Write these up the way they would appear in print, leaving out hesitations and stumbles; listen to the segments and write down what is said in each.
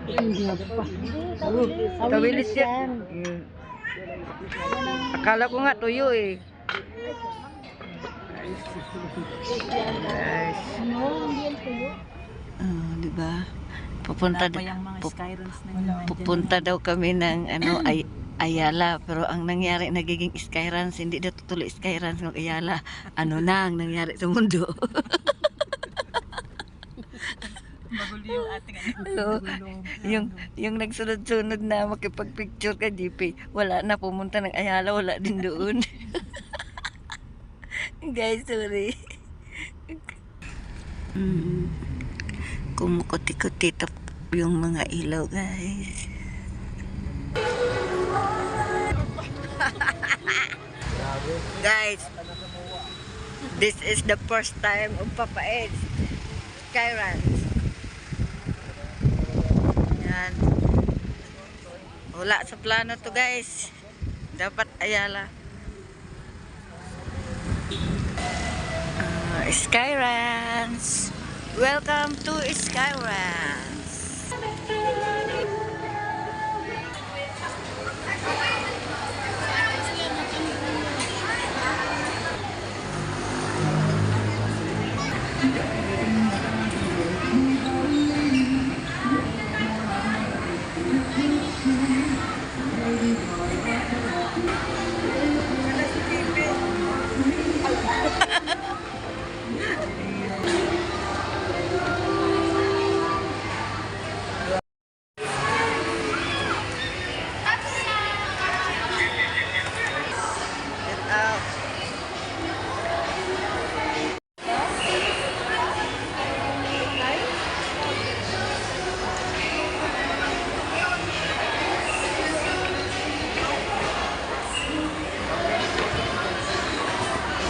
Hindi pa. Tawilis yan. Akala ko nga tuyo eh. Guys. Diba? Pupunta daw kami ng Ayala, pero ang nangyari nagiging Skyruns, hindi daw tutuloy Skyruns ng Ayala. Ano na ang nangyari sa mundo? Magulo yung ating yung nagsunod-sunod na makipag-picture ka, GP, wala na, pumunta ng Ayala, wala din doon. Guys, sorry. Kumukuti-kuti yung mga ilaw, guys. Guys, this is the first time of Papa Ed's Skyruns. Yan. Wala sa plano to, guys. Dapat Ayala. Skyruns. Welcome to Skyruns.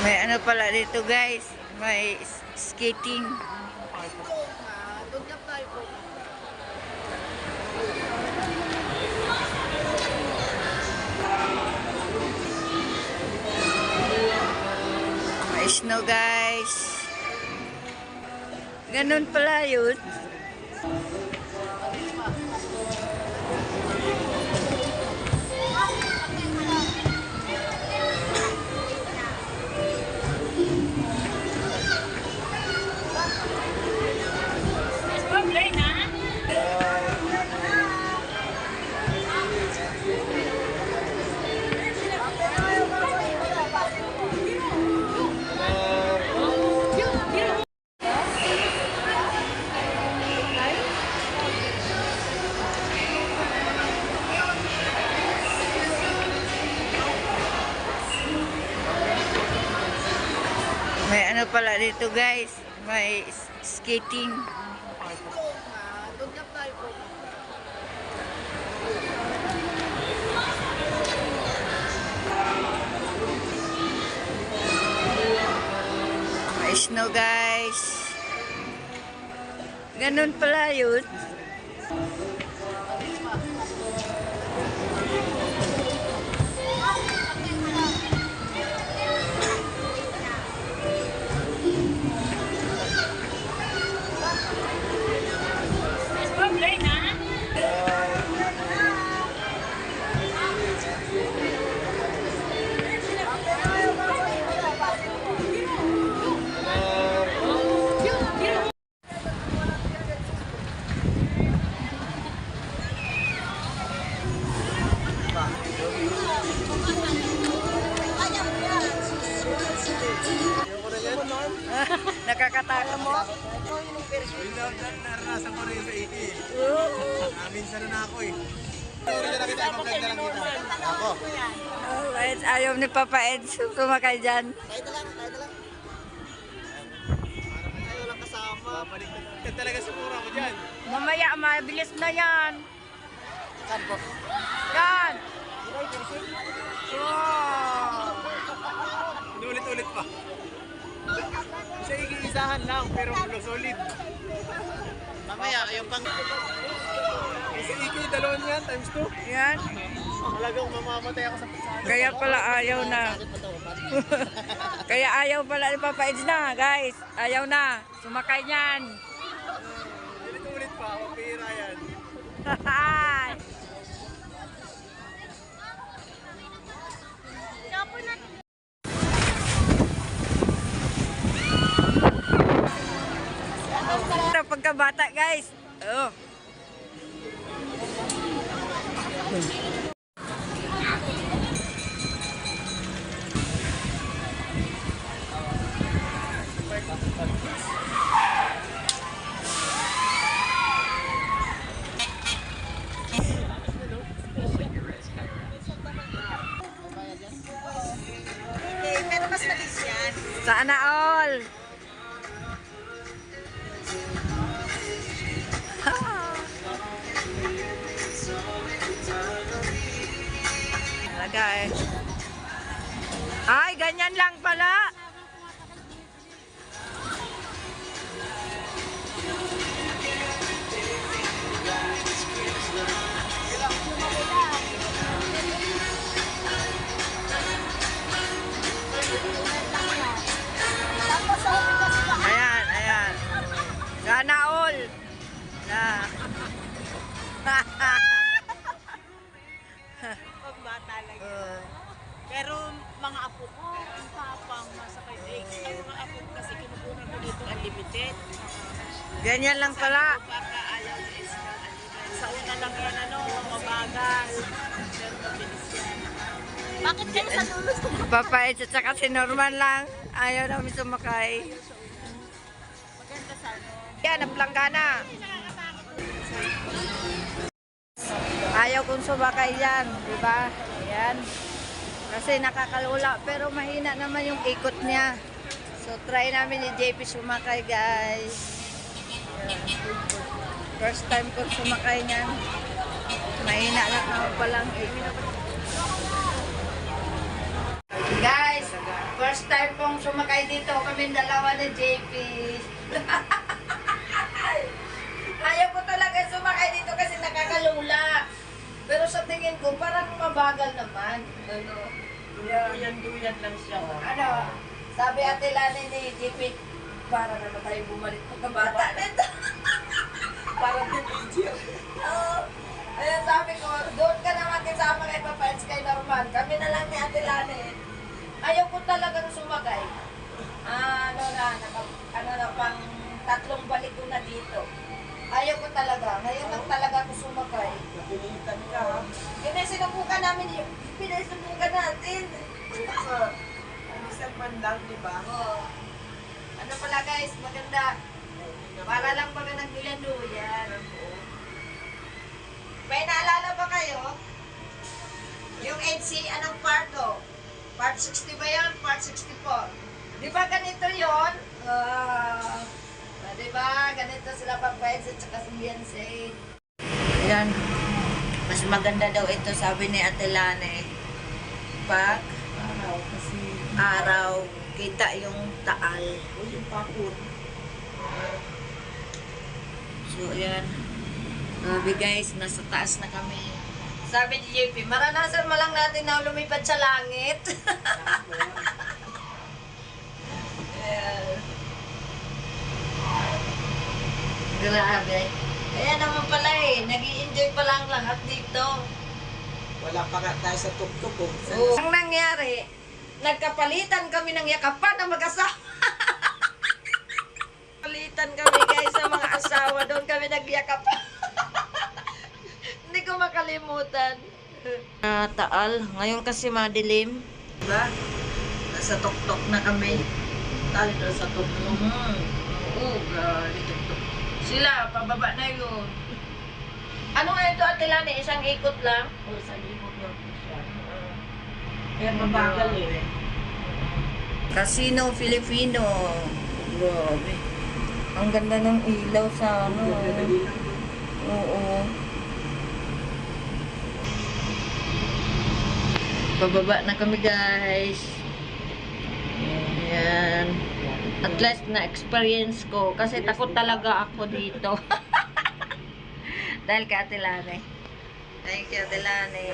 May ano pala dito, guys, may skating. May snow, guys. Ganun pala yun. May ano pala dito, guys, may skating. May snow, guys. Ganun pala yun. Nakakatakot mo? Naranasan ko na yun sa Iki. Minsan na ako eh. Ako. Alright, ayaw ni Papa Ed sumakay dyan. Kahit na lang. Parang ayaw lang kasama. Yan talaga sumura ko dyan. Mamaya, mabilis na yan. Saan po? Yan! Ulit-ulit pa. Sa Iki-isahan lang, pero solid. Mamaya, yung pang... Sa Iki, dalawang yan, times 2. Yan. Talagang mamamatay ako sa pasada. Kaya pala ayaw na. Kaya ayaw pala ni Papa Eds na, guys. Ayaw na. Sumakay niyan. Ulit-ulit pa. pa, mapira yan. Pagkabata guys. Oh. Pero mas talis yan. Sana all. Lagay. Ay, ganyan lang pala. Ayan, ayan. Sana all. Na. Pambata lang yan. Pero mga apo ko, ang tapang masakay day. Ang mga apo ko kasi kinukunan ko dito unlimited. Ganyan lang pala. Baka ayaw na is sa una lang yan mabagal. Pero mabilis yan. Bakit kayo sa dulo? Papait at saka si Norman lang. Ayaw namin sumakay. Maganda sa ano. Yan, ang planggana. Ayaw kong sumakay yan, di ba? Ayan. Kasi nakakalula, pero mahina naman yung ikot niya. So, try namin ni JP sumakay, guys. Ayan. First time kong sumakay niyan. Mahina lang ako palang ikot. Guys, first time kong sumakay dito. Kami dalawa ni JP. Ayaw ko talaga sumakay dito kasi nakakalula. Pero sa tingin ko, parang mabagal naman. Ano? Duyan-duyan lang siya. Ano? Sabi ate Lani ni JP, para naman tayo bumalik pagkabata nito. Parang video. Oo. Ayan sabi ko, doon ka naman kasama kay Papa Eds kay Norman. Kami na lang ni ate Lani. Ayaw ko talagang sumakay. Ano na, pang tatlong balik ko na dito. Ayaw ko talaga. Ngayon lang talaga ako sumakay. Napilitan ka ha. Sinubukan namin yun. Pinasubukan natin. Ang isang man lang, di ba? Oo. Ano pala guys, maganda. Para lang baga nagduyan-duyan. May naalala ba kayo? Yung NC, anong part to? Part 60 ba yan? Part 64. Di ba ganito yun? Di ba? Ganito sila pag-fights at saka si Beyonce. Ayan. Mas maganda daw ito, sabi ni Ate Lane. Pag araw, kita yung taal. O yung pakot. So, ayan. Sabi guys, nasa taas na kami. Sabi ni JP, maranasan mo lang natin na lumipad sa langit. Ayan. Grabe. Kaya naman pala nag-i-enjoy pa lang lahat dito. Wala pa nga tayo sa tuktok ko. Ang nangyari, nagkapalitan kami ng yakapan ng mag-asawa. Palitan kami guys sa mga asawa. Doon kami nagyakap. Hindi ko makalimutan. Taal. Ngayon kasi madilim. Diba? Nasa tuktok na kami. Tayo na sa tuktok. Oo, grabe tuktok. Sila, pababa na yun. Ano nga ito, Ate Lani? Isang ikot lang? O sa libot lang po siya. Kaya mabagal eh. Casino Filipino. Grabe. Ang ganda ng ilaw sa ano. Oo. Pababa na kami guys. Ayan. At least na-experience ko. Kasi takot talaga ako dito. Dahil kay Ate Lani. Thank you, Ate Lani.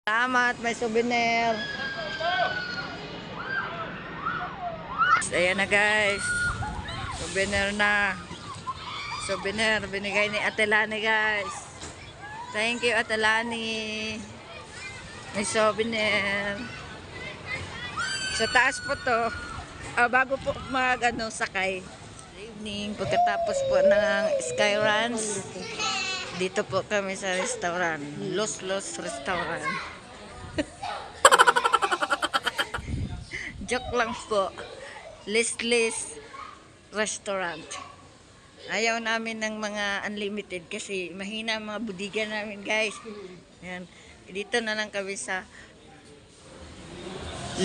Salamat, may souvenir. Ayan na guys. Souvenir na. souvenir binigay ni Ate Lani, guys. Thank you, Ate Lani. May souvenir. Sa taas po to. Bago po sakay. Evening, pagkatapos po ng Sky Ranch, dito po kami sa restaurant. Los Restaurant. Joke lang po. Listless Restaurant. Ayaw namin ng mga unlimited kasi mahina ang mga budiga namin, guys. Yan. Dito na lang kami sa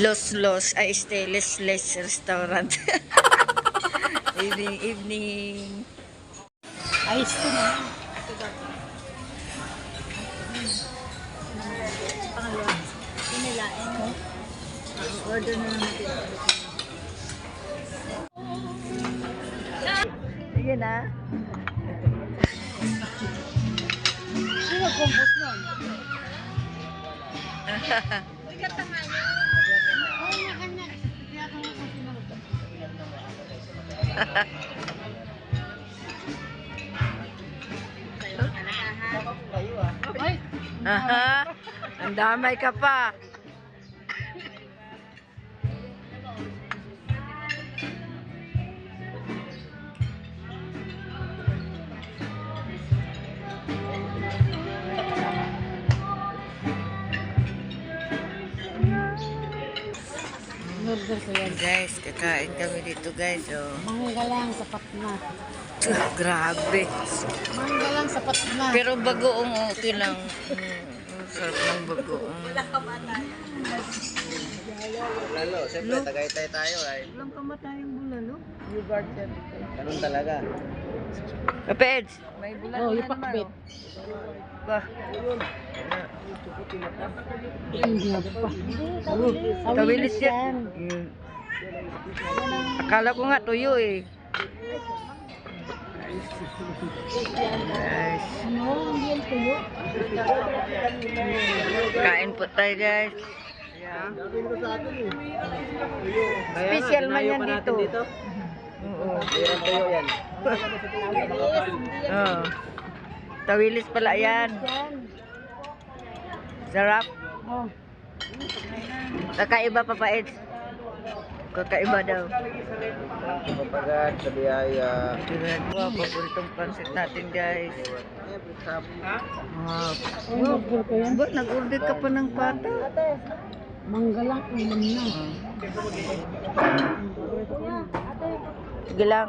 Los Listless Restaurant. Evening. Ayos ko na. Pangalawa. Pinilain mo. Order na natin. Sige na. Sino compose nun? Aha. Ang damay ka pa. Order ko yan. Guys, kakain kami dito, guys. Oh. Mangga lang, sapat na. Grabe. Mangga lang, sapat na. Pero bagoong okay lang. Sarap ng bagoong. Lalo, siyempre, Tagaytay tayo ay. Walang kamatayang bulalo. Ganun talaga. Kapeds, may bulalo Oh, na yung naman. pakbet. Ba? Hindi pa. Tawilis yan. Akala ko nga tuyo eh. Guys, Ano? Hindi yan tuyo. kain po tayo, guys. Special man yan dito. Oo. Ayan tayo yan. Oo. Tawilis pala yan. Sarap. Oh. Kakaiba pa pa, Eds. Kakaiba daw. Kapagat sa biyaya. Wow, papuntong pansit natin, guys. Wow. Order ko yan. Ba, nag-order ka pa ng pata? Mangga lang, ulam na. Sige lang.